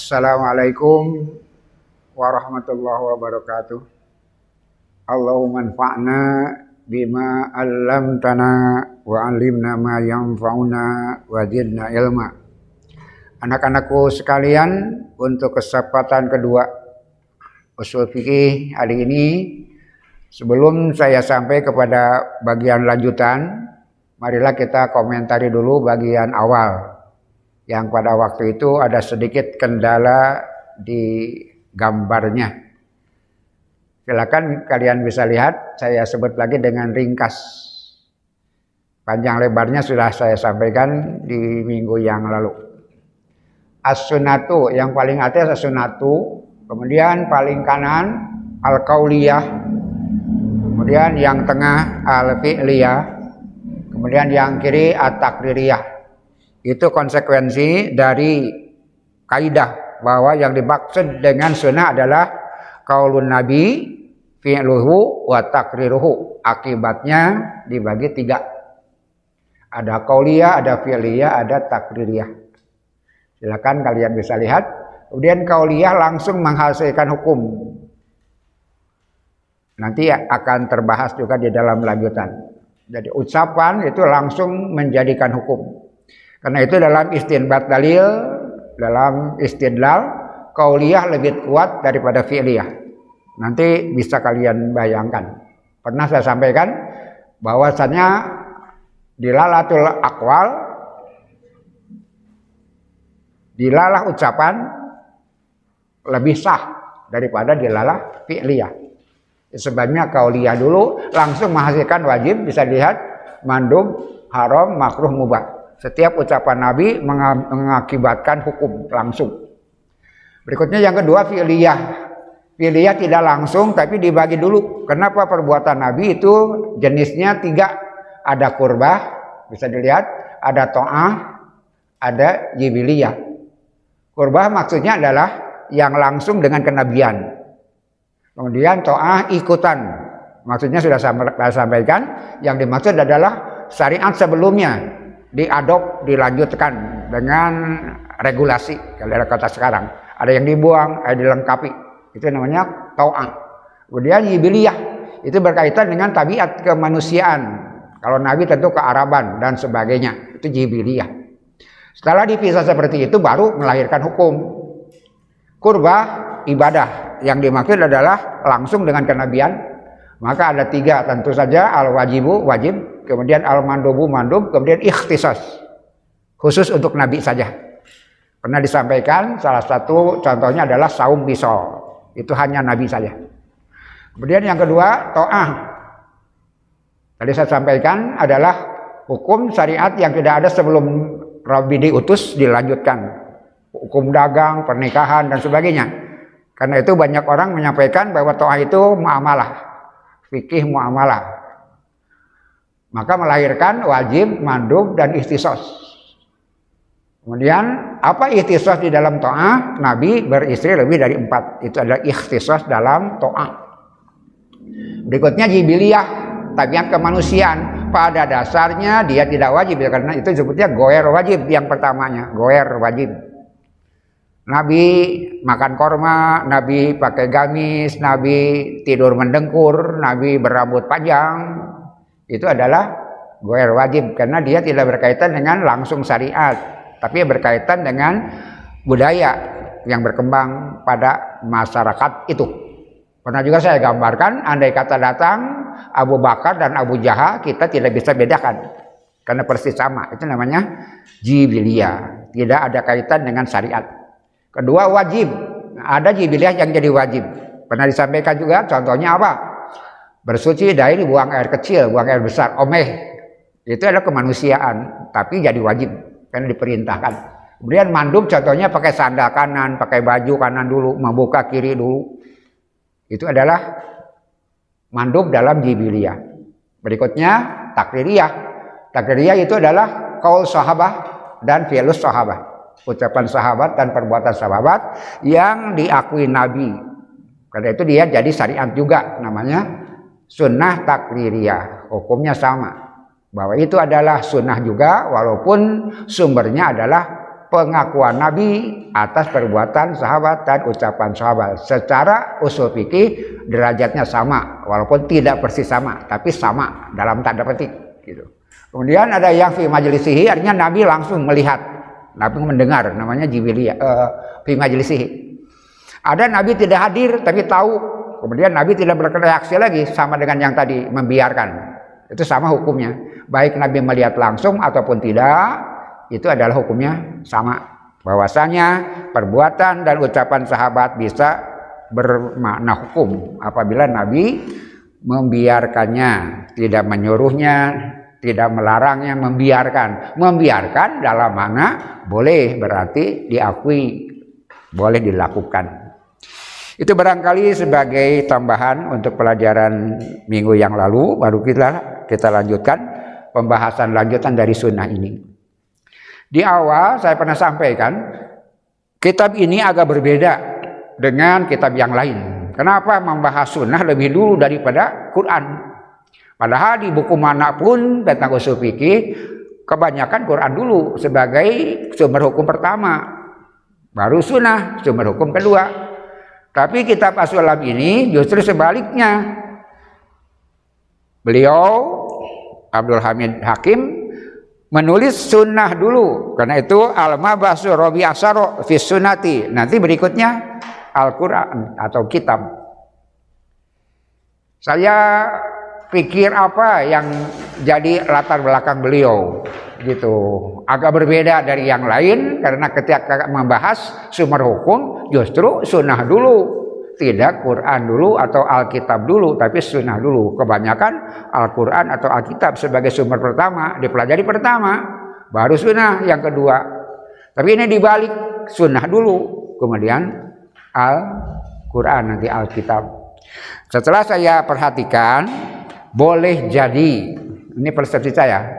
Assalamualaikum warahmatullahi wabarakatuh. Allahumma anfa'na bima 'allamtana wa 'allimna ma yanfa'una wa zidna ilma. Anak-anakku sekalian, untuk kesempatan kedua usul fikih hari ini, sebelum saya sampai kepada bagian lanjutan, marilah kita komentari dulu bagian awal yang pada waktu itu ada sedikit kendala di gambarnya. Silakan kalian bisa lihat, saya sebut lagi dengan ringkas. Panjang lebarnya sudah saya sampaikan di minggu yang lalu. As-sunnatu, yang paling atas as-sunnatu, kemudian paling kanan al-qauliyah, kemudian yang tengah al-fi'liyah, kemudian yang kiri at-taqririyah. Itu konsekuensi dari kaidah bahwa yang dimaksud dengan sunnah adalah qaulun nabi, fi'luhu wa taqriruhu. Akibatnya dibagi tiga. Ada qauliyah, ada fi'liyah, ada taqririyah. Silakan kalian bisa lihat. Kemudian qauliyah langsung menghasilkan hukum. Nanti akan terbahas juga di dalam lanjutan. Jadi ucapan itu langsung menjadikan hukum. Karena itu dalam istinbat dalil, dalam istidlal, qauliyah lebih kuat daripada fi'liyah. Nanti bisa kalian bayangkan. Pernah saya sampaikan bahwasannya dilalatul aqwal, dilalah ucapan lebih sah daripada dilalah fi'liyah. Sebabnya qauliyah dulu langsung menghasilkan wajib, bisa lihat mandub, haram, makruh, mubah. Setiap ucapan Nabi mengakibatkan hukum langsung. Berikutnya yang kedua fi'liyah. Fi'liyah tidak langsung tapi dibagi dulu. Kenapa perbuatan Nabi itu jenisnya tiga. Ada qurbah, bisa dilihat. Ada ta'ah, ada jibiliyah. Qurbah maksudnya adalah yang langsung dengan kenabian. Kemudian ta'ah ikutan. Maksudnya sudah saya sampaikan. Yang dimaksud adalah syariat sebelumnya diadop, dilanjutkan dengan regulasi. Kalau ada kata sekarang, ada yang dibuang, ada dilengkapi. Itu namanya ta'ah. Kemudian jibiliyah, itu berkaitan dengan tabiat kemanusiaan. Kalau Nabi tentu kearaban dan sebagainya. Itu jibiliyah. Setelah dipisah seperti itu baru melahirkan hukum. Qurbah, ibadah. Yang dimaksud adalah langsung dengan kenabian. Maka ada tiga tentu saja, al-wajibu, wajib. Kemudian al-mandubu, mandub. Kemudian ikhtisas, khusus untuk Nabi saja. Pernah disampaikan salah satu contohnya adalah saum bisol. Itu hanya Nabi saja. Kemudian yang kedua ta'ah. Tadi saya sampaikan adalah hukum syariat yang tidak ada sebelum Rabi diutus dilanjutkan. Hukum dagang, pernikahan dan sebagainya. Karena itu banyak orang menyampaikan bahwa ta'ah itu muamalah, fikih muamalah. Maka melahirkan wajib, mandub, dan ikhtisas. Kemudian apa ikhtisas di dalam ta'ah? Nabi beristri lebih dari 4. Itu adalah ikhtisas dalam ta'ah. Berikutnya jibiliyah, tabiat kemanusiaan. Pada dasarnya dia tidak wajib, karena itu sebutnya goer wajib yang pertamanya. Goer wajib. Nabi makan korma, Nabi pakai gamis, Nabi tidur mendengkur, Nabi berambut panjang. Itu adalah goer wajib karena dia tidak berkaitan dengan langsung syariat, tapi berkaitan dengan budaya yang berkembang pada masyarakat itu. Pernah juga saya gambarkan, andai kata datang Abu Bakar dan Abu Jahal, kita tidak bisa bedakan karena persis sama. Itu namanya jibiliyah, tidak ada kaitan dengan syariat. Kedua wajib, ada jibiliyah yang jadi wajib. Pernah disampaikan juga, contohnya apa? Bersuci dari buang air kecil, buang air besar, omeh. Itu adalah kemanusiaan, tapi jadi wajib karena diperintahkan. Kemudian mandub contohnya pakai sandal kanan, pakai baju kanan dulu, membuka kiri dulu. Itu adalah mandub dalam jibiliyah. Berikutnya taqririyah. Taqririyah itu adalah qaul sahabah dan fi'lus sahabah. Ucapan sahabat dan perbuatan sahabat yang diakui Nabi. Karena itu dia jadi syariat juga, namanya sunnah taqririyah. Hukumnya sama, bahwa itu adalah sunnah juga walaupun sumbernya adalah pengakuan Nabi atas perbuatan sahabat dan ucapan sahabat. Secara usul fikih derajatnya sama, walaupun tidak persis sama, tapi sama dalam tanda petik gitu. Kemudian ada yang fi majlisihi, artinya Nabi langsung melihat, Nabi mendengar, namanya jibiliyah, fi majlisihi. Ada Nabi tidak hadir tapi tahu, kemudian Nabi tidak bereaksi lagi, sama dengan yang tadi membiarkan. Itu sama hukumnya, baik Nabi melihat langsung ataupun tidak, itu adalah hukumnya sama. Bahwasanya perbuatan dan ucapan sahabat bisa bermakna hukum apabila Nabi membiarkannya, tidak menyuruhnya, tidak melarangnya, membiarkan. Membiarkan dalam makna boleh, berarti diakui, boleh dilakukan. Itu barangkali sebagai tambahan untuk pelajaran minggu yang lalu. Baru kita lanjutkan pembahasan lanjutan dari sunnah ini. Di awal saya pernah sampaikan, kitab ini agak berbeda dengan kitab yang lain. Kenapa membahas sunnah lebih dulu daripada Quran? Padahal di buku manapun tentang usul fikih, kebanyakan Quran dulu sebagai sumber hukum pertama, baru sunnah sumber hukum kedua. Tapi kitab As-Sulam ini justru sebaliknya. Beliau Abdul Hamid Hakim menulis sunnah dulu, karena itu al-mabasu Rabi Asaro fi sunnati. Nanti berikutnya Al-Quran atau kitab. Saya pikir apa yang jadi latar belakang beliau gitu. Agak berbeda dari yang lain karena ketika membahas sumber hukum justru sunnah dulu. Tidak Quran dulu atau Alkitab dulu, tapi sunnah dulu. Kebanyakan Al-Quran atau Alkitab sebagai sumber pertama, dipelajari pertama, baru sunnah yang kedua. Tapi ini dibalik, sunnah dulu, kemudian Al-Quran, nanti Alkitab. Setelah saya perhatikan, boleh jadi, ini persepsi saya,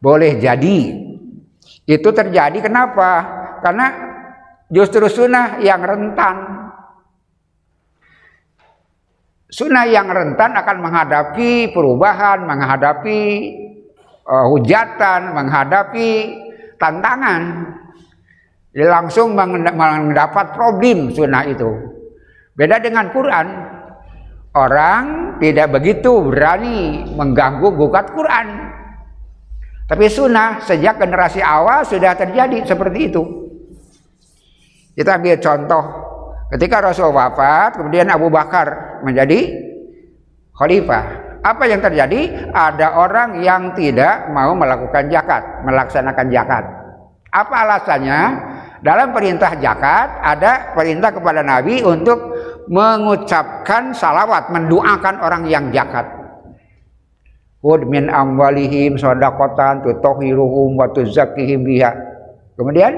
boleh jadi itu terjadi. Kenapa? Karena justru sunnah yang rentan. Sunnah yang rentan akan menghadapi perubahan, menghadapi hujatan, menghadapi tantangan. Dia langsung mendapat problem sunnah itu. Beda dengan Quran, orang tidak begitu berani mengganggu gugat Quran. Tapi sunnah sejak generasi awal sudah terjadi seperti itu. Kita ambil contoh. Ketika Rasul wafat, kemudian Abu Bakar menjadi khalifah. Apa yang terjadi? Ada orang yang tidak mau melakukan zakat, melaksanakan zakat. Apa alasannya? Dalam perintah zakat ada perintah kepada Nabi untuk mengucapkan salawat, mendoakan orang yang zakat. Khudh min amwalihim shadaqatan tutahhiruhum wa tuzakkihim biha. Kemudian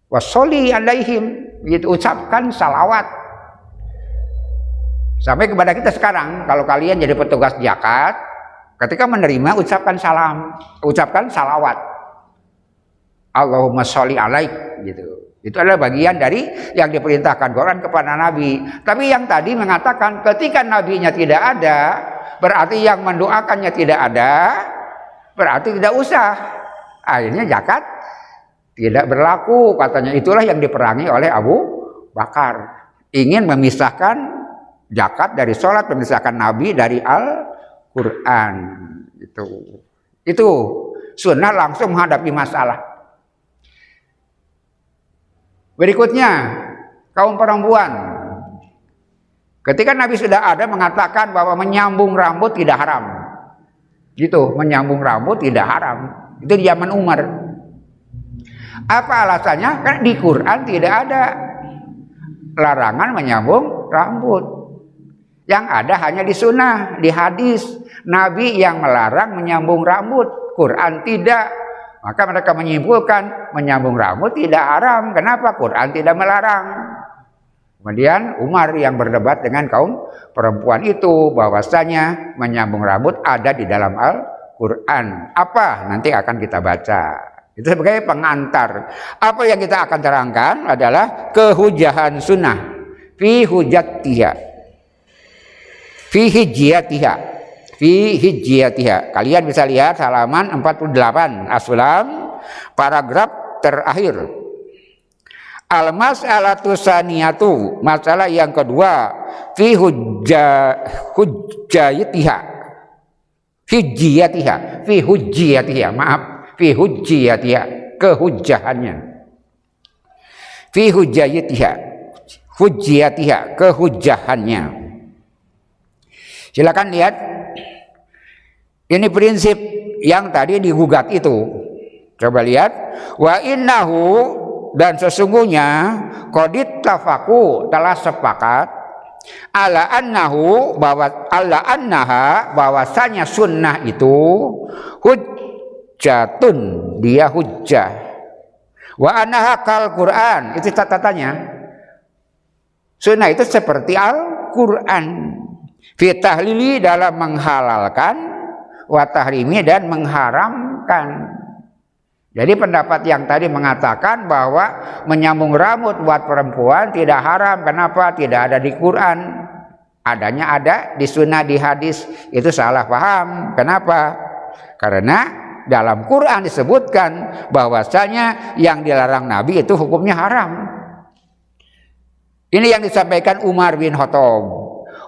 washolli alaihim, itu ucapkan salawat. Sampai kepada kita sekarang, kalau kalian jadi petugas zakat, ketika menerima ucapkan salam, ucapkan salawat. Allahumma sholli alaik gitu. Itu adalah bagian dari yang diperintahkan Quran kepada Nabi. Tapi yang tadi mengatakan ketika nabinya tidak ada, berarti yang mendoakannya tidak ada, berarti tidak usah. Akhirnya zakat tidak berlaku, katanya. Itulah yang diperangi oleh Abu Bakar. Ingin memisahkan zakat dari sholat, memisahkan Nabi dari Al-Quran. Itu sunnah langsung menghadapi masalah. Berikutnya, kaum perempuan. Ketika Nabi sudah ada mengatakan bahwa menyambung rambut tidak haram. Gitu, menyambung rambut tidak haram. Itu di zaman Umar. Apa alasannya? Karena di Quran tidak ada larangan menyambung rambut. Yang ada hanya di sunnah, di hadis. Nabi yang melarang menyambung rambut, Quran tidak. Maka mereka menyimpulkan menyambung rambut tidak haram. Kenapa? Quran tidak melarang. Kemudian Umar yang berdebat dengan kaum perempuan itu bahwasanya menyambung rambut ada di dalam Al-Quran. Apa? Nanti akan kita baca. Itu sebagai pengantar. Apa yang kita akan terangkan adalah kehujahan sunnah fi hujjatiha, fi hijjiyatiha, fi hijjiyatiha. Kalian bisa lihat halaman 48 As-Sulam, paragraf terakhir. Al-mas'alatu saniyatu, masalah yang kedua, fi hujjiyatiha. Fi hujjiyatiha, kehujjahannya. Fi hujjiyatiha, kehujjahannya. Silakan lihat. Ini prinsip yang tadi digugat itu. Coba lihat. Wa innahu, dan sesungguhnya qadit tafaku, telah sepakat ala annahu, bahwasanya sunnah itu hujjatun, dia hujjah. Wa annaha kal Quran, itu catatannya. Sunnah itu seperti Al-Quran. Fi tahlili, dalam menghalalkan, wa tahrimi, dan mengharamkan. Jadi pendapat yang tadi mengatakan bahwa menyambung rambut buat perempuan tidak haram. Kenapa? Tidak ada di Quran. Adanya ada di sunnah, di hadis. Itu salah paham. Kenapa? Karena dalam Quran disebutkan bahwasanya yang dilarang Nabi itu hukumnya haram. Ini yang disampaikan Umar bin Khattab.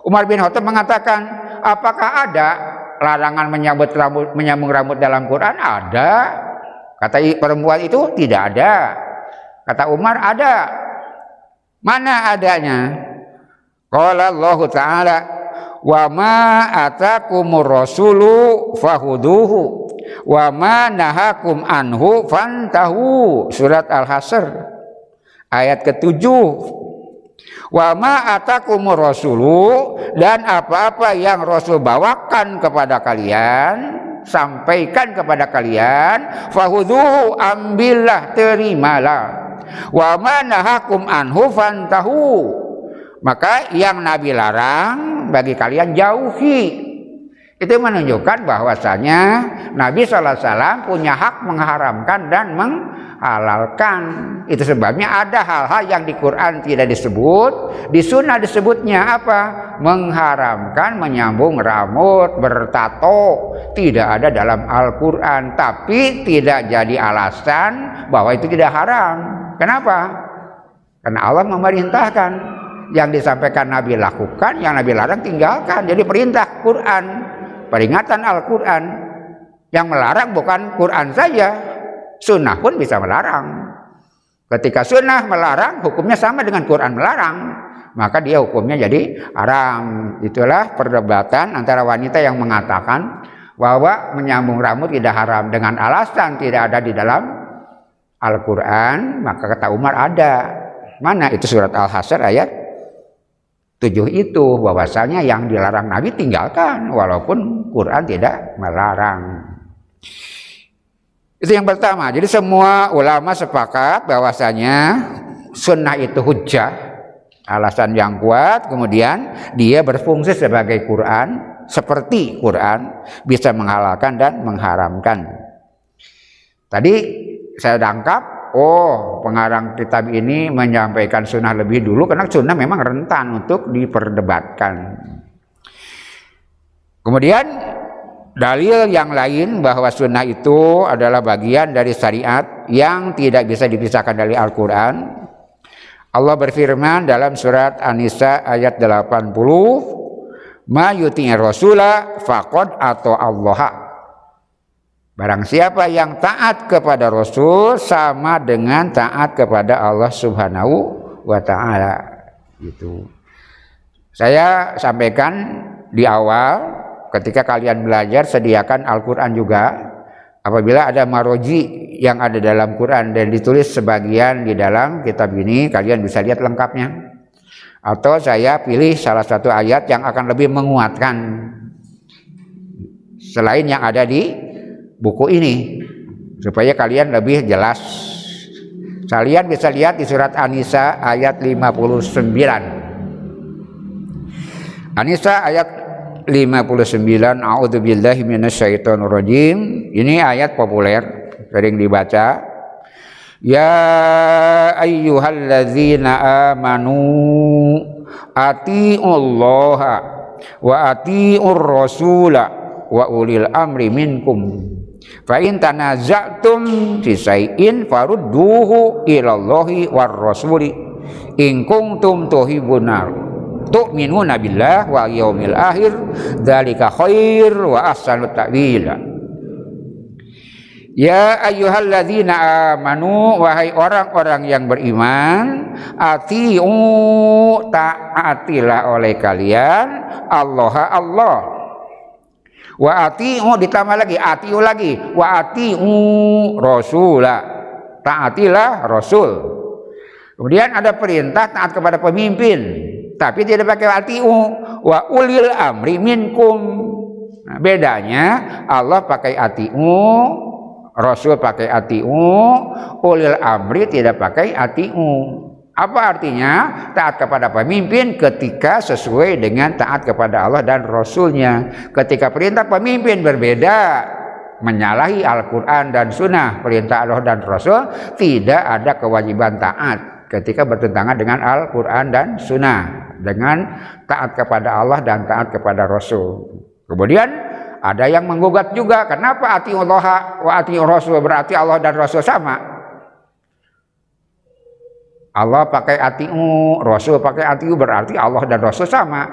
Umar bin Khattab mengatakan, apakah ada larangan menyambung rambut dalam Quran? Ada. Kata perempuan itu, tidak ada. Kata Umar, ada. Mana adanya? Qala Allah Ta'ala, wa ma atakumur rasulu fahuduhu wa ma nahakum anhu fantahu. Surat Al-Hasr ayat ke-7. Wa ma atakumur rasulu, dan apa-apa yang Rasul bawakan kepada kalian, sampaikan kepada kalian, fahuduhu, ambillah, terimalah. Wa ma nahakum anhu fantahu, maka yang Nabi larang bagi kalian jauhi. Itu menunjukkan bahwasanya Nabi SAW punya hak mengharamkan dan menghalalkan. Itu sebabnya ada hal-hal yang di Quran tidak disebut, di sunnah disebutnya apa? Mengharamkan menyambung rambut, bertato. Tidak ada dalam Al-Quran, tapi tidak jadi alasan bahwa itu tidak haram. Kenapa? Karena Allah memerintahkan. Yang disampaikan Nabi lakukan, yang Nabi larang tinggalkan. Jadi perintah Quran, peringatan Al-Quran. Yang melarang bukan Quran saja, sunnah pun bisa melarang. Ketika sunnah melarang, hukumnya sama dengan Quran melarang, maka dia hukumnya jadi haram. Itulah perdebatan antara wanita yang mengatakan bahwa menyambung rambut tidak haram dengan alasan tidak ada di dalam Al-Quran. Maka kata Umar, ada. Mana? Itu surat Al-Hasr ayat 7 itu, bahwasanya yang dilarang Nabi tinggalkan walaupun Quran tidak melarang. Itu yang pertama. Jadi semua ulama sepakat bahwasanya sunnah itu hujjah, alasan yang kuat, kemudian dia berfungsi sebagai Quran, seperti Quran, bisa menghalalkan dan mengharamkan. Tadi saya tangkap, pengarang kitab ini menyampaikan sunnah lebih dulu karena sunnah memang rentan untuk diperdebatkan. Kemudian dalil yang lain bahwa sunnah itu adalah bagian dari syariat yang tidak bisa dipisahkan dari Al-Quran. Allah berfirman dalam surat An-Nisa ayat 80, ma yuti'ir rasula faqad ata Allah. Barang siapa yang taat kepada Rasul sama dengan taat kepada Allah Subhanahu wa Ta'ala. Gitu. Saya sampaikan di awal, ketika kalian belajar sediakan Al-Quran juga. Apabila ada maroji yang ada dalam Quran dan ditulis sebagian di dalam kitab ini, kalian bisa lihat lengkapnya. Atau saya pilih salah satu ayat yang akan lebih menguatkan selain yang ada di buku ini, supaya kalian lebih jelas. Kalian bisa lihat di surat An-Nisa ayat 59. An-Nisa ayat 59, a'udzubillahi minasyaitonirrajim. Ini ayat populer, sering dibaca. Ya ayyuhalladzina amanu atiullaha wa atiur rasula wa ulil amri minkum. Fa in tanaza'tum fi syai'in farudduhu ilallahi war rasuli in kuntum tu'minuna billah wal yaumil akhir dzalika khair wa ahsanu ta'wila. Ya ayyuhalladzina amanu, wahai orang-orang yang beriman, taatilah oleh kalian Allah. Wa atiu ditambah lagi, atiu lagi, wa atiu rasulah, taatilah rasul. Kemudian ada perintah taat kepada pemimpin, tapi tidak pakai atiu. Wa ulil amri minkum. Nah, bedanya Allah pakai atiu, Rasul pakai atiu, ulil amri tidak pakai atiu. Apa artinya? Taat kepada pemimpin ketika sesuai dengan taat kepada Allah dan Rasulnya. Ketika perintah pemimpin berbeda, menyalahi Al-Quran dan Sunnah, perintah Allah dan Rasul, tidak ada kewajiban taat ketika bertentangan dengan Al-Quran dan Sunnah, dengan taat kepada Allah dan taat kepada Rasul. Kemudian ada yang menggugat juga, kenapa atiullah wa atiur Rasul, berarti Allah dan Rasul sama? Allah pakai atiu, Rasul pakai atiu, berarti Allah dan Rasul sama.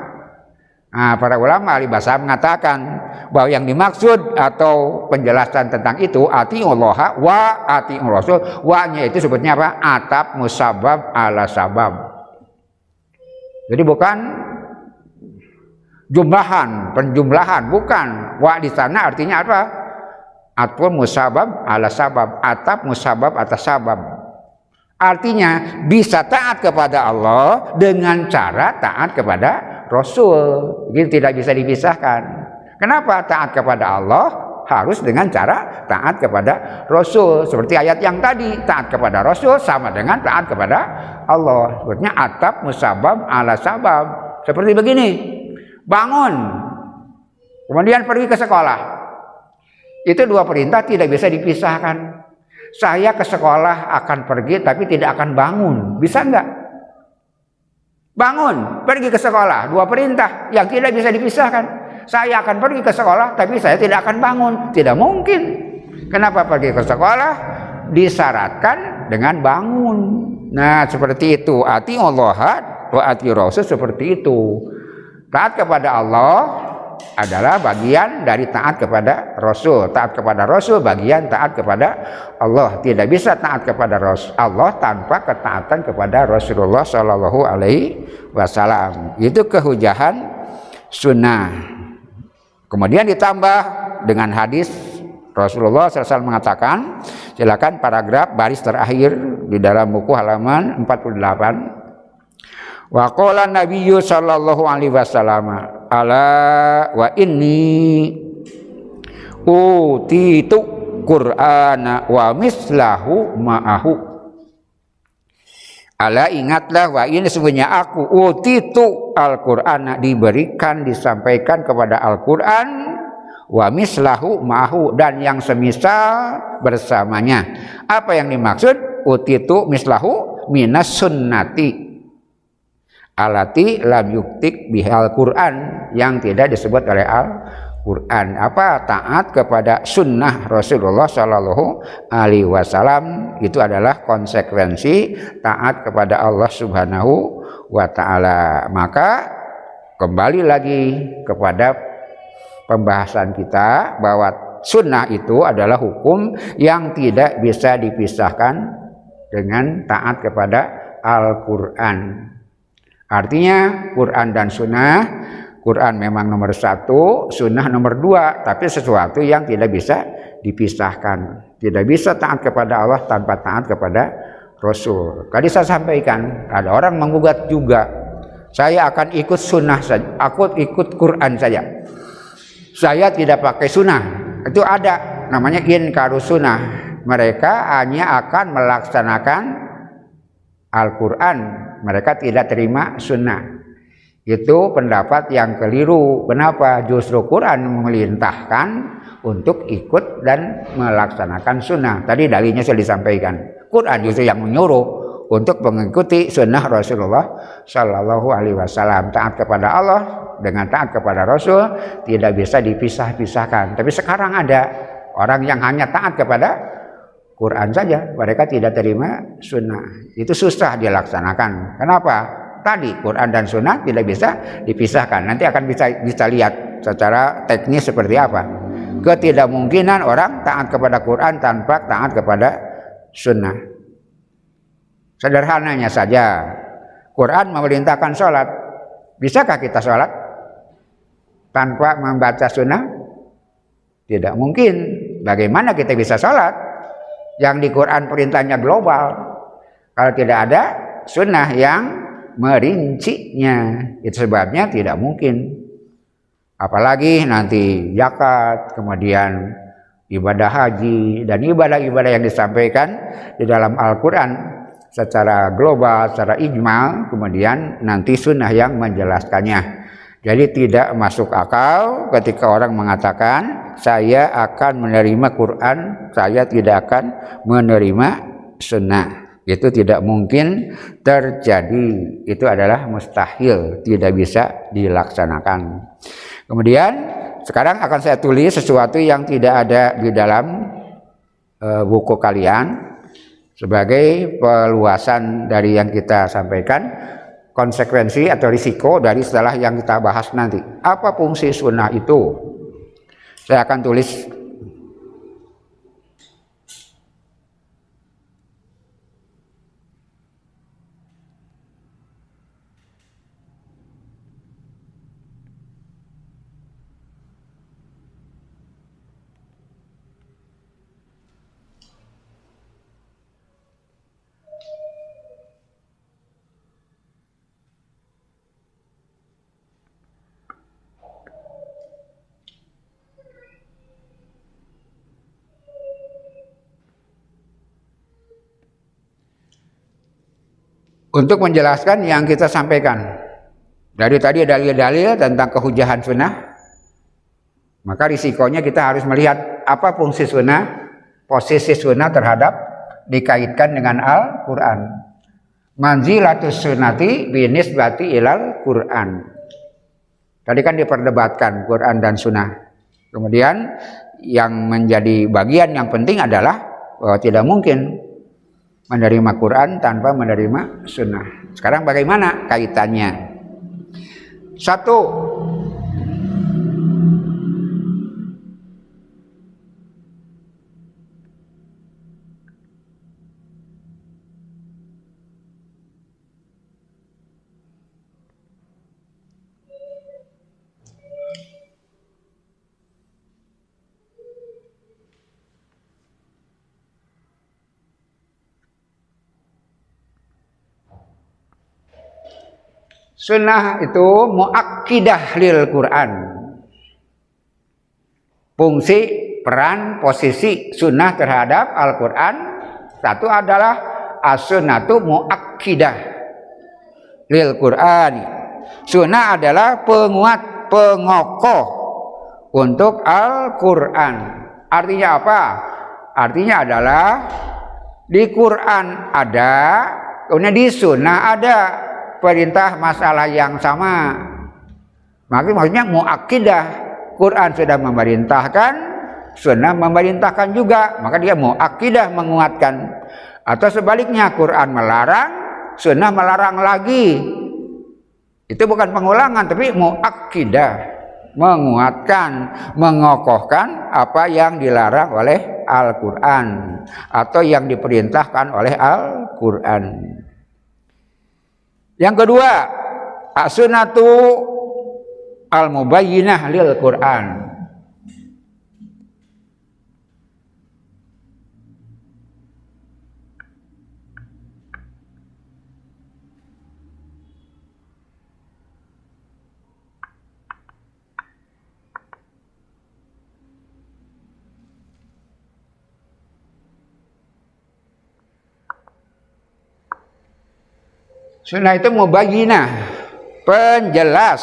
Nah, para ulama ahli bahasa mengatakan bahwa yang dimaksud atau penjelasan tentang itu atiullah wa atiur Rasul, wa-nya itu sebutnya apa? Atap musabab ala sabab. Jadi bukan penjumlahan, bukan. Wa di sana artinya apa? Atap musabab ala sabab, atap musabab atas sabab. Artinya bisa taat kepada Allah dengan cara taat kepada Rasul. Jadi tidak bisa dipisahkan. Kenapa taat kepada Allah harus dengan cara taat kepada Rasul? Seperti ayat yang tadi, taat kepada Rasul sama dengan taat kepada Allah. Sebutnya atap musabab ala sabab. Seperti begini, bangun, kemudian pergi ke sekolah. Itu dua perintah tidak bisa dipisahkan. Saya ke sekolah akan pergi tapi tidak akan bangun. Bisa enggak? Bangun, pergi ke sekolah. Dua perintah yang tidak bisa dipisahkan. Saya akan pergi ke sekolah tapi saya tidak akan bangun. Tidak mungkin. Kenapa pergi ke sekolah? Disyaratkan dengan bangun. Nah, seperti itu. Atiullah wa atiur Rasul, seperti itu. Taat kepada Allah adalah bagian dari taat kepada Rasul. Taat kepada Rasul bagian taat kepada Allah. Tidak bisa taat kepada Allah tanpa ketaatan kepada Rasulullah Shallallahu Alaihi Wasallam. Itu kehujahan sunnah. Kemudian ditambah dengan hadis Rasulullah SAW mengatakan, silakan paragraf baris terakhir di dalam buku halaman 48. Wa qala nabiyyu sallallahu alaihi wasallam ala wa inni utitu qur'ana wa mislahu ma'ahu. Ala, ingatlah, wa ini sebenarnya aku utitu al-Qur'ana, diberikan, disampaikan kepada Al-Qur'an, wa mislahu ma'ahu, dan yang semisal bersamanya. Apa yang dimaksud? Utitu mislahu minas sunnati alati lam yuktik bihal Quran, yang tidak disebut oleh Al-Quran. Apa? Taat kepada sunnah Rasulullah Shallallahu Alaihi Wasallam. Itu adalah konsekuensi taat kepada Allah Subhanahu wa Ta'ala. Maka kembali lagi kepada pembahasan kita bahwa sunnah itu adalah hukum yang tidak bisa dipisahkan dengan taat kepada Al-Quran. Artinya Quran dan sunnah, Quran memang nomor satu, sunnah nomor dua, tapi sesuatu yang tidak bisa dipisahkan. Tidak bisa taat kepada Allah tanpa taat kepada Rasul. Tadi saya sampaikan, ada orang menggugat juga, saya akan ikut sunnah saja, aku ikut Quran saja, saya tidak pakai sunnah. Itu ada, namanya inkaru sunnah. Mereka hanya akan melaksanakan Al-Quran, mereka tidak terima sunnah. Itu pendapat yang keliru. Kenapa? Justru Quran memerintahkan untuk ikut dan melaksanakan sunnah. Tadi dalilnya sudah disampaikan. Quran justru yang menyuruh untuk mengikuti sunnah Rasulullah Shallallahu Alaihi Wasallam. Taat kepada Allah dengan taat kepada Rasul tidak bisa dipisah-pisahkan. Tapi sekarang ada Orang yang hanya taat kepada Quran saja, mereka tidak terima sunnah. Itu susah dilaksanakan. Kenapa? Tadi Quran dan sunnah tidak bisa dipisahkan. Nanti akan bisa lihat secara teknis seperti apa. Ketidakmungkinan orang taat kepada Quran tanpa taat kepada sunnah. Sederhananya saja, Quran memerintahkan sholat. Bisakah kita sholat tanpa membaca sunnah? Tidak mungkin. Bagaimana kita bisa sholat? Yang di Quran perintahnya global. Kalau tidak ada sunnah yang merincinya, itu sebabnya tidak mungkin. Apalagi nanti zakat, kemudian ibadah haji, dan ibadah-ibadah yang disampaikan di dalam Al-Quran secara global, secara ijmal, kemudian nanti sunnah yang menjelaskannya. Jadi tidak masuk akal ketika orang mengatakan saya akan menerima Quran, saya tidak akan menerima sunnah. Itu tidak mungkin terjadi. Itu adalah mustahil, tidak bisa dilaksanakan. Kemudian sekarang akan saya tulis sesuatu yang tidak ada di dalam buku kalian sebagai peluasan dari yang kita sampaikan, konsekuensi atau risiko dari setelah yang kita bahas nanti. Apa fungsi sunnah itu? Saya akan tulis. Untuk menjelaskan yang kita sampaikan. Dari tadi dalil-dalil tentang kehujahan sunnah, maka risikonya kita harus melihat apa fungsi sunnah, posisi sunnah terhadap dikaitkan dengan Al-Quran. Manzilatus sunnati binisbati ilal Quran. Tadi kan diperdebatkan Quran dan sunnah. Kemudian yang menjadi bagian yang penting adalah bahwa tidak mungkin menerima Quran tanpa menerima sunnah. Sekarang bagaimana kaitannya? Satu, sunnah itu muakkidah lil Quran. Fungsi, peran, posisi sunnah terhadap Al-Quran satu adalah as-sunnatu muakkidah lil Quran. Sunnah adalah penguat, pengokoh untuk Al-Quran. Artinya apa? Artinya adalah di Quran ada, kemudian di sunnah ada perintah masalah yang sama. Maksudnya muakkidah. Quran sudah memerintahkan, sunnah memerintahkan juga, maka dia muakkidah, menguatkan. Atau sebaliknya, Quran melarang, sunnah melarang lagi. Itu bukan pengulangan, tapi muakkidah, menguatkan, mengokohkan apa yang dilarang oleh Al-Quran atau yang diperintahkan oleh Al-Quran. Yang kedua, as-sunnatu al-mubayyinah lil Quran. Sunnah itu mubayyinah, penjelas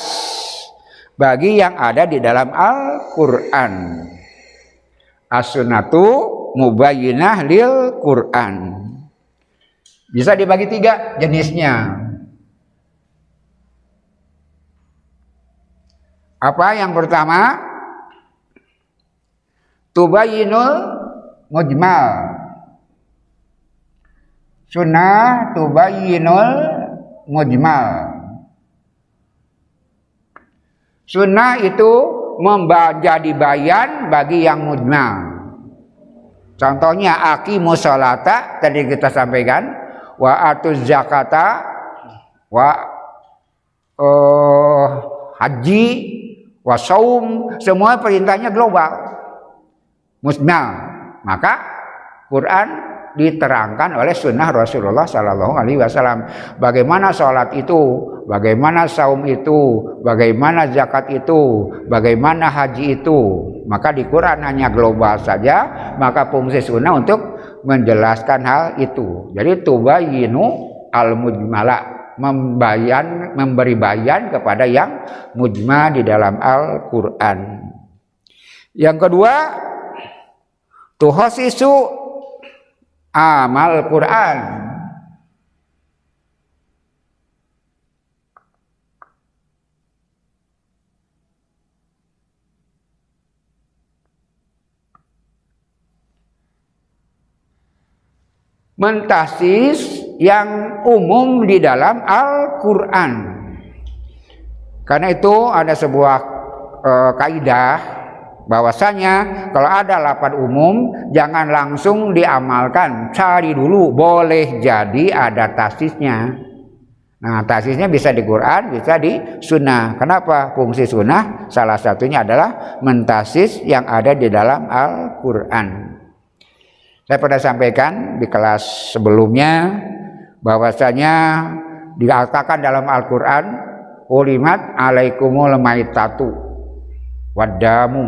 bagi yang ada di dalam Al-Quran. As-sunnatu mubayyinah lil Quran. Bisa dibagi tiga jenisnya. Apa yang pertama? tubayyinul mujmal. Sunnah tubayyinul mujmal. Sunnah itu menjadi bayan bagi yang mujmal. Contohnya aqimus sholata tadi kita sampaikan, wa atuz zakata, wa haji, wa saum, semua perintahnya global, mujmal. Maka Quran diterangkan oleh sunnah Rasulullah Sallallahu Alaihi Wasallam. Bagaimana sholat itu, bagaimana saum itu, bagaimana zakat itu, bagaimana haji itu. Maka di Quran hanya global saja. Maka fungsi sunnah untuk menjelaskan hal itu. Jadi tubayyinu al-mujmala, memberi bayan kepada yang mujmal di dalam Al-Quran. Yang kedua, tuhasisu amal Quran. Mentahsis yang umum di dalam Al-Quran. Karena itu ada sebuah kaidah bahwasanya kalau ada lafaz umum jangan langsung diamalkan, cari dulu, boleh jadi ada taksisnya. Nah, taksisnya bisa di Quran, bisa di sunnah. Kenapa? Fungsi sunnah salah satunya adalah mentaksis yang ada di dalam Al-Quran. Saya pernah sampaikan di kelas sebelumnya bahwasanya dikatakan dalam Al-Quran, ulimat alaikumul maitatu wadamu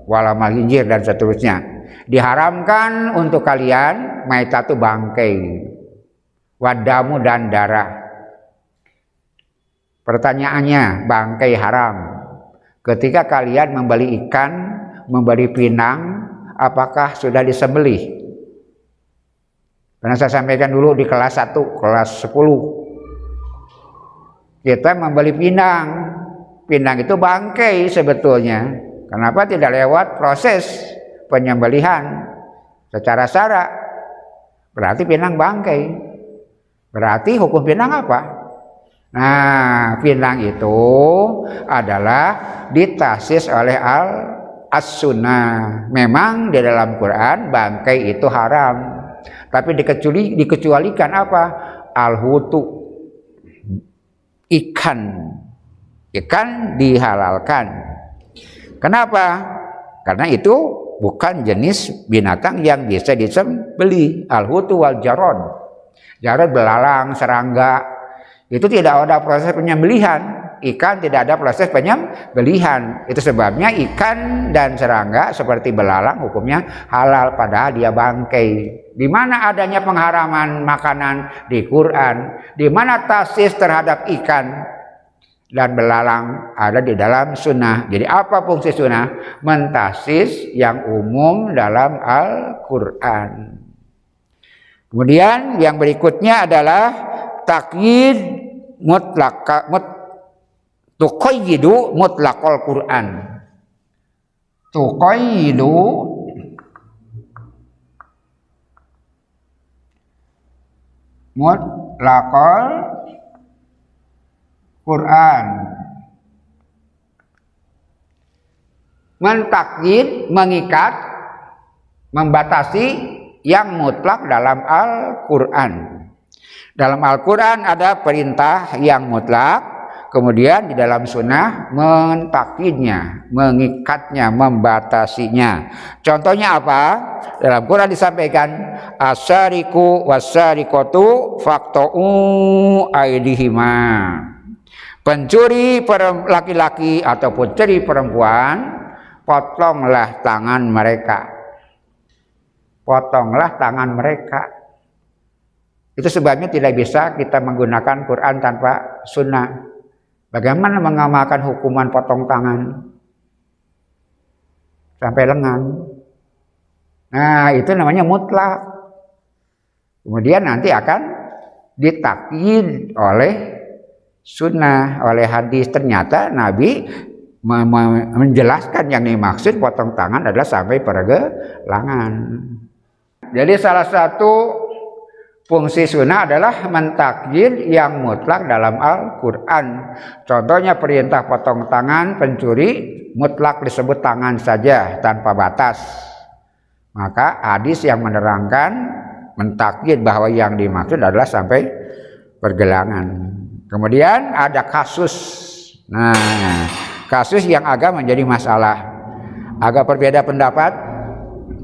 walamal hinjir dan seterusnya. Diharamkan untuk kalian maitatu bangkai, wadamu dan darah. Pertanyaannya, bangkai haram. Ketika kalian membeli ikan, membeli pinang, apakah sudah disembelih? Karena saya sampaikan dulu di kelas 1, kelas 10. Kita membeli pinang. Pinang itu bangkai sebetulnya. Kenapa tidak lewat proses penyembelihan secara sara? Berarti pinang bangkai. Berarti hukum pinang apa? Nah, pinang itu adalah ditaksis oleh as-sunnah. Memang di dalam Quran bangkai itu haram. Tapi dikecualikan apa? Al-hutu, ikan. Ikan dihalalkan. Kenapa? Karena itu bukan jenis binatang yang bisa disembelih. Al-hutu wal jarod. Jarod belalang, serangga. Itu tidak ada proses penyembelihan. Ikan tidak ada proses penyembelihan. Itu sebabnya ikan dan serangga seperti belalang hukumnya halal padahal dia bangkai. Di mana adanya pengharaman makanan di Quran? Di mana taksis terhadap ikan dan belalang ada di dalam sunnah. Jadi apa fungsi sunnah? Mentaksis yang umum dalam Al-Quran. Kemudian yang berikutnya adalah takyid tuqayyidu mutlaqal Quran. Tuqayyidu mutlaqal Quran. Mentakyid, mengikat, membatasi yang mutlak dalam Al-Quran. Dalam Al-Quran ada perintah yang mutlak, kemudian di dalam sunnah mentakyidnya, mengikatnya, membatasinya. Contohnya apa? Dalam Quran disampaikan asyariku wasyarikatu faqta'u aydihima. Pencuri laki-laki ataupun pencuri perempuan, potonglah tangan mereka. Potonglah tangan mereka. Itu sebabnya tidak bisa kita menggunakan Quran tanpa sunnah. Bagaimana mengamalkan hukuman potong tangan sampai lengan? Nah, itu namanya mutlak. Kemudian nanti akan ditakyid oleh sunnah, oleh hadis. Ternyata Nabi menjelaskan yang dimaksud potong tangan adalah sampai pergelangan. Jadi salah satu fungsi sunnah adalah mentakyid yang mutlak dalam Al-Quran. Contohnya perintah potong tangan pencuri mutlak disebut tangan saja tanpa batas. Maka hadis yang menerangkan mentakyid bahwa yang dimaksud adalah sampai pergelangan. Kemudian ada kasus. Nah, kasus yang agak menjadi masalah. Agak berbeda pendapat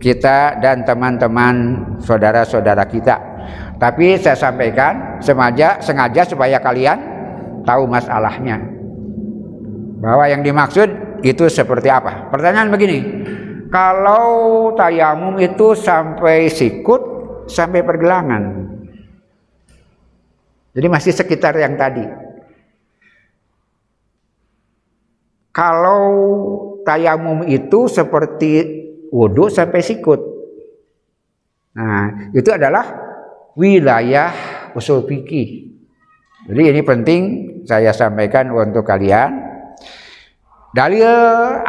kita dan teman-teman saudara-saudara kita. Tapi saya sampaikan sengaja supaya kalian tahu masalahnya. Bahwa yang dimaksud itu seperti apa. Pertanyaan begini. Kalau tayamum itu sampai sikut, sampai pergelangan. Jadi masih sekitar yang tadi. Kalau tayamum itu seperti wudhu sampai sikut. Nah, itu adalah wilayah usul fikih. Jadi ini penting saya sampaikan untuk kalian. Dalil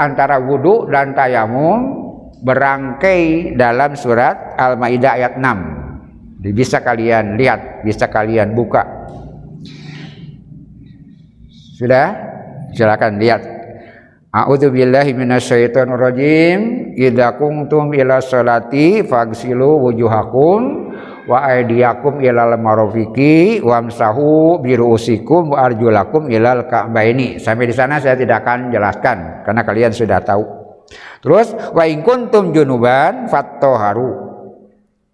antara wudhu dan tayamum berangkai dalam surat Al-Maidah ayat 6. Bisa kalian lihat, bisa kalian buka. Sudah? Silakan lihat. A'udzubillahi minasyaitonir rajim. Idza qumtum ila sholati faghsilu wujuhakum wa aydiyakum ilal marafiqi wamsahu biruusikum wa arjulakum ilal ka'baini. Sampai di sana saya tidak akan jelaskan karena kalian sudah tahu. Terus wa in kuntum junuban fatthaharu.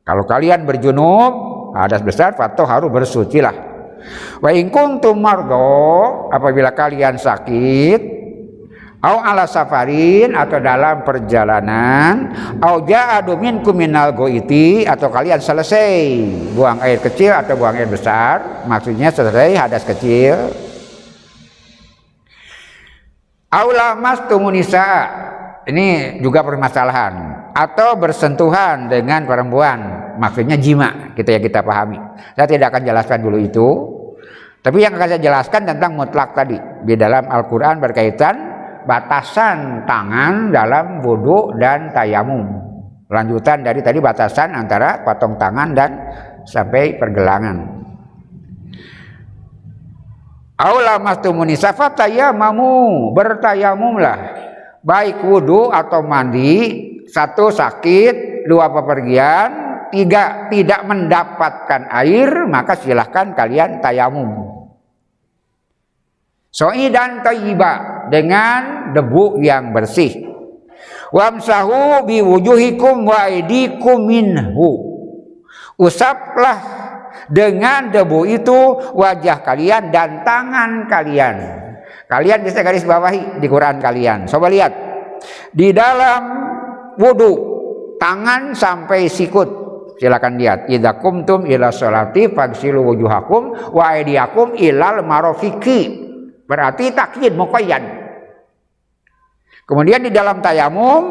Kalau kalian berjunub, hadas besar, fatthaharu, bersucilah. Wa in kuntum mardha, apabila kalian sakit, au ala safarin, atau dalam perjalanan, au ja'adu minkum minal goiti, atau kalian selesai buang air kecil atau buang air besar, maksudnya selesai hadas kecil. Au lamastumun nisa, ini juga permasalahan, atau bersentuhan dengan perempuan, maksudnya jima, kita pahami. Saya tidak akan jelaskan dulu itu, tapi yang akan saya jelaskan tentang mutlak tadi di dalam Al-Quran berkaitan batasan tangan dalam wudhu dan tayamum. Lanjutan dari tadi batasan antara potong tangan dan sampai pergelangan. Aula mastumun nisa fatayamamu, bertayamumlah, baik wudhu atau mandi, 1 sakit, 2 bepergian, 3 tidak mendapatkan air, maka silahkan kalian tayamum. So'idan thayyiba, dengan debu yang bersih. Wamsahu biwujuhikum wa aydikum minhu, usaplah dengan debu itu wajah kalian dan tangan kalian. Kalian bisa garis bawahi di Quran kalian. Coba lihat di dalam wudu, tangan sampai sikut. Silakan lihat. Idza qumtum ila sholati faghsilu wujuhakum wa aydiyakum ilal marafiqi. Berarti takyid muqayyad. Kemudian di dalam tayamum,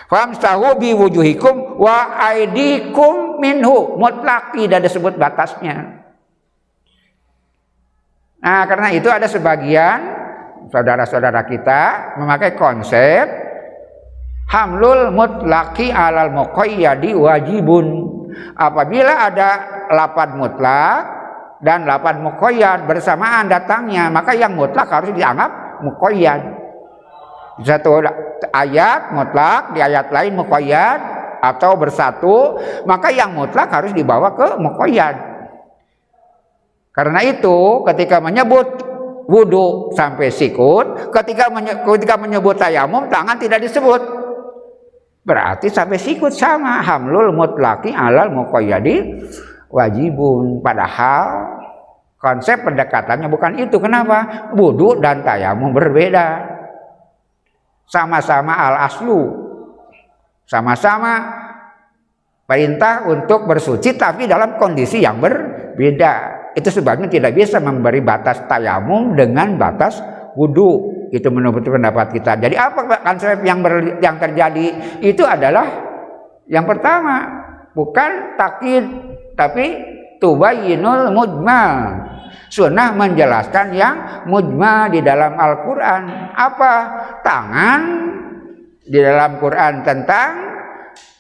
famsahu bi wujuhikum wa aydikum minhu, mutlak, tidak disebut batasnya. Nah, karena itu ada sebagian saudara-saudara kita memakai konsep hamlul mutlaki alal muqayyadi wajibun. Apabila ada lafaz mutlak dan lafaz muqayyad bersamaan datangnya, maka yang mutlak harus dianggap muqayyad. Satu ayat mutlak, di ayat lain muqayyad, atau bersatu, maka yang mutlak harus dibawa ke muqayyad. Karena itu ketika menyebut wudu sampai sikut, ketika menyebut tayamum tangan tidak disebut, berarti sampai sikut sama, hamlul mutlaki alal muqayyadi wajibun. Padahal konsep pendekatannya bukan itu. Kenapa? Wudu dan tayamum berbeda. Sama-sama al-aslu, sama-sama perintah untuk bersuci, tapi dalam kondisi yang berbeda. Itu sebabnya tidak bisa memberi batas tayamum dengan batas wudu. Itu menurut pendapat kita. Jadi apa konsep yang terjadi? Itu adalah yang pertama, bukan takyid, tapi tubayyinul mujmal. Sunnah menjelaskan yang mujmal di dalam Al-Quran. Apa? Tangan di dalam Quran tentang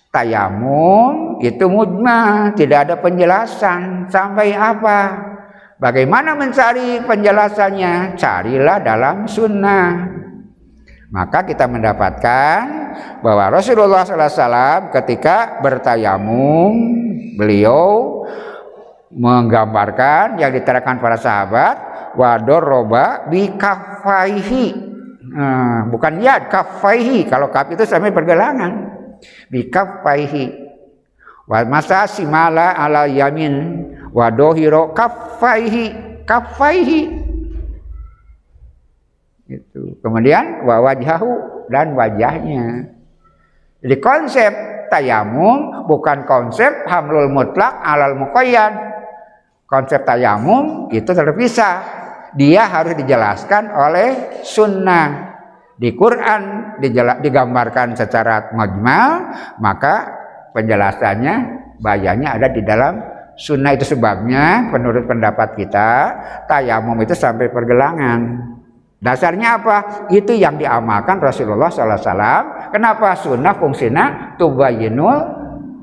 tayamum itu mujmal, tidak ada penjelasan. Sampai apa? Bagaimana mencari penjelasannya? Carilah dalam sunnah. Maka kita mendapatkan bahwa Rasulullah SAW ketika bertayamum, beliau menggambarkan yang diterangkan para sahabat, wadoroba bi kaffaihi, bukan yad, kaffaihi. Kalau kaf itu sampai pergelangan, bi kaffaihi, wa masa simala ala yamin, wadohiro kaffaihi. Itu. Kemudian wajhahu, dan wajahnya. Jadi konsep tayamum bukan konsep hamlul mutlak alal muqayyad. Konsep tayamum itu terpisah. Dia harus dijelaskan oleh sunnah. Di Quran digambarkan secara mujmal, maka penjelasannya, bayannya ada di dalam sunnah. Itu sebabnya menurut pendapat kita tayamum itu sampai pergelangan. Dasarnya apa? Itu yang diamalkan Rasulullah SAW. Kenapa? Sunnah fungsinya tubayyinul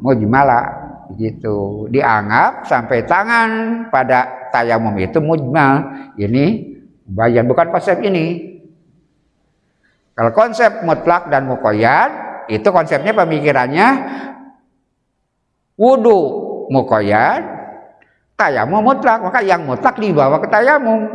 mujmala. Gitu. Dianggap sampai tangan pada tayamum itu mujmal. Ini bayan, bukan konsep ini. Kalau konsep mutlak dan muqayyad, itu konsepnya pemikirannya wudu muqayyad, tayamum mutlak. Maka yang mutlak dibawa ke tayamum,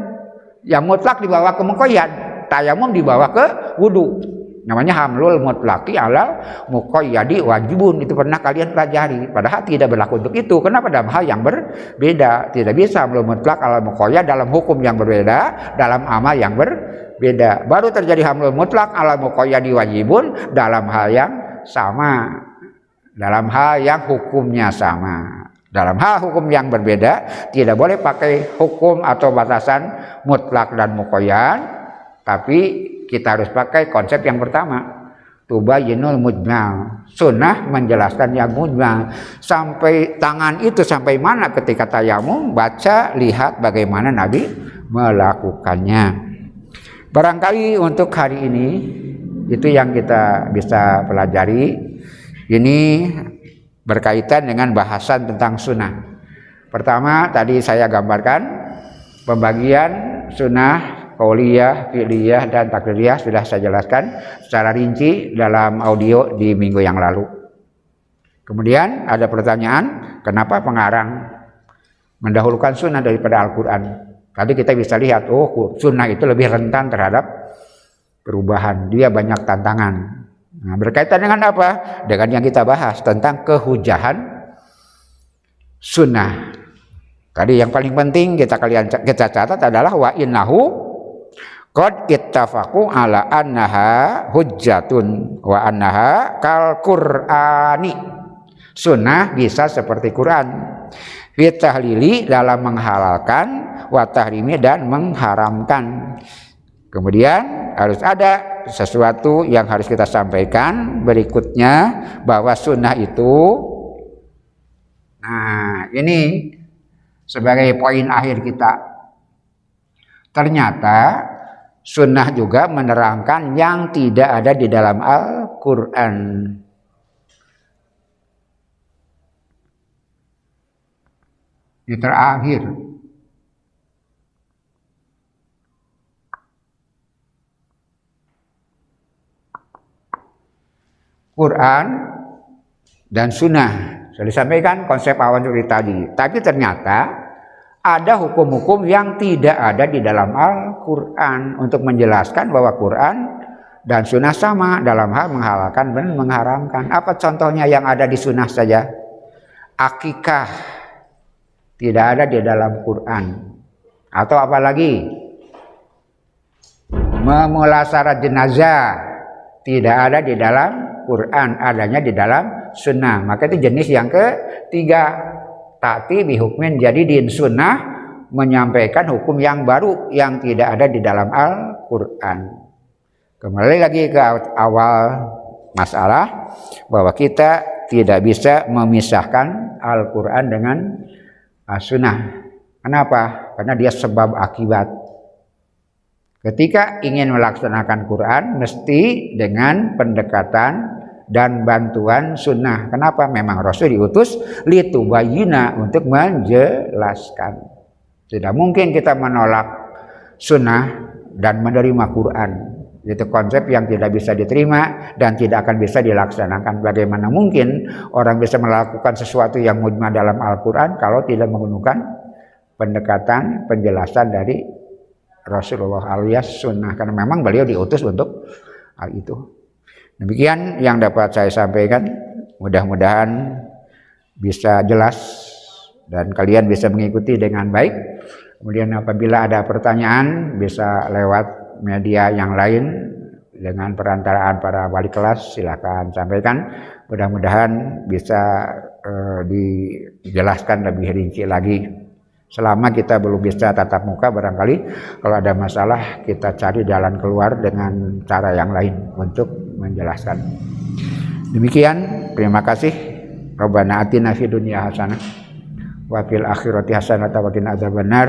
yang mutlak dibawa ke muqayyad, tayamum dibawa ke wudu. Namanya hamlul mutlaqi alal muqayyadi wajibun. Itu pernah kalian pelajari. Padahal tidak berlaku untuk itu. Kenapa? Dalam hal yang berbeda. Tidak bisa hamlul mutlaq alal muqayyad dalam hukum yang berbeda, dalam amal yang berbeda. Baru terjadi hamlul mutlaq alal muqayyadi wajibun dalam hal yang sama, dalam hal yang hukumnya sama. Dalam hal hukum yang berbeda tidak boleh pakai hukum atau batasan mutlak dan muqayyad, tapi kita harus pakai konsep yang pertama, tubayyinul mujmal. Sunnah menjelaskan yang mujmal. Sampai tangan itu sampai mana ketika tayamum, baca, lihat bagaimana Nabi melakukannya. Barangkali untuk hari ini itu yang kita bisa pelajari. Ini berkaitan dengan bahasan tentang sunnah. Pertama tadi saya gambarkan pembagian sunnah qauliyah, fi'liyah, dan takririah sudah saya jelaskan secara rinci dalam audio di minggu yang lalu. Kemudian ada pertanyaan, kenapa pengarang mendahulukan sunnah daripada Al-Quran? Tadi kita bisa lihat, sunnah itu lebih rentan terhadap perubahan, dia banyak tantangan. Nah, berkaitan dengan apa? Dengan yang kita bahas tentang kehujahan sunnah. Tadi yang paling penting kita catat adalah wa innahu qad ittafaqu ala annaha hujjatun wa annaha kal Qur'ani. Sunnah bisa seperti Quran. Fi tahlili dalam menghalalkan, wa tahrimi dan mengharamkan. Kemudian harus ada sesuatu yang harus kita sampaikan berikutnya, bahwa sunnah itu, nah ini sebagai poin akhir kita, ternyata sunnah juga menerangkan yang tidak ada di dalam Al-Quran. Ini terakhir. Quran dan sunnah. Sudah disampaikan konsep awal tadi. Tapi ternyata ada hukum-hukum yang tidak ada di dalam Al-Quran untuk menjelaskan bahwa Quran dan sunnah sama dalam hal menghalalkan dan mengharamkan. Apa contohnya yang ada di sunnah saja? Akikah tidak ada di dalam Quran. Atau apalagi memulasarah jenazah tidak ada di dalam Quran, adanya di dalam sunnah. Maka itu jenis yang ketiga, ta'ti bihukmin jadidin. Sunnah menyampaikan hukum yang baru yang tidak ada di dalam Al-Quran. Kembali lagi ke awal masalah, bahwa kita tidak bisa memisahkan Al-Quran dengan sunnah. Kenapa? Karena dia sebab akibat. Ketika ingin melaksanakan Quran mesti dengan pendekatan dan bantuan sunnah. Kenapa? Memang Rasul diutus litubayyina, untuk menjelaskan. Tidak mungkin kita menolak sunnah dan menerima Quran. Itu konsep yang tidak bisa diterima dan tidak akan bisa dilaksanakan. Bagaimana mungkin orang bisa melakukan sesuatu yang mujmal dalam Al-Quran kalau tidak menggunakan pendekatan penjelasan dari Rasulullah alias sunnah, karena memang beliau diutus untuk hal itu. Demikian yang dapat saya sampaikan, mudah-mudahan bisa jelas dan kalian bisa mengikuti dengan baik. Kemudian apabila ada pertanyaan bisa lewat media yang lain dengan perantaraan para wali kelas, silakan sampaikan. Mudah-mudahan bisa dijelaskan lebih rinci lagi. Selama kita belum bisa tatap muka, barangkali kalau ada masalah kita cari jalan keluar dengan cara yang lain untuk menjelaskan. Demikian, terima kasih. Rabbana atina fid dunya hasanah wa fil akhirati hasanah wa qina adzabannar.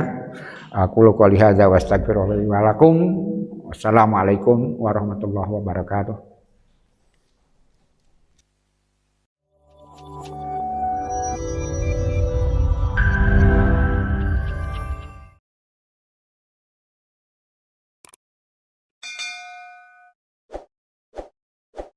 Aqulu qouli hadza wa astaghfirullahi wa lakum. Wassalamualaikum warahmatullahi wabarakatuh.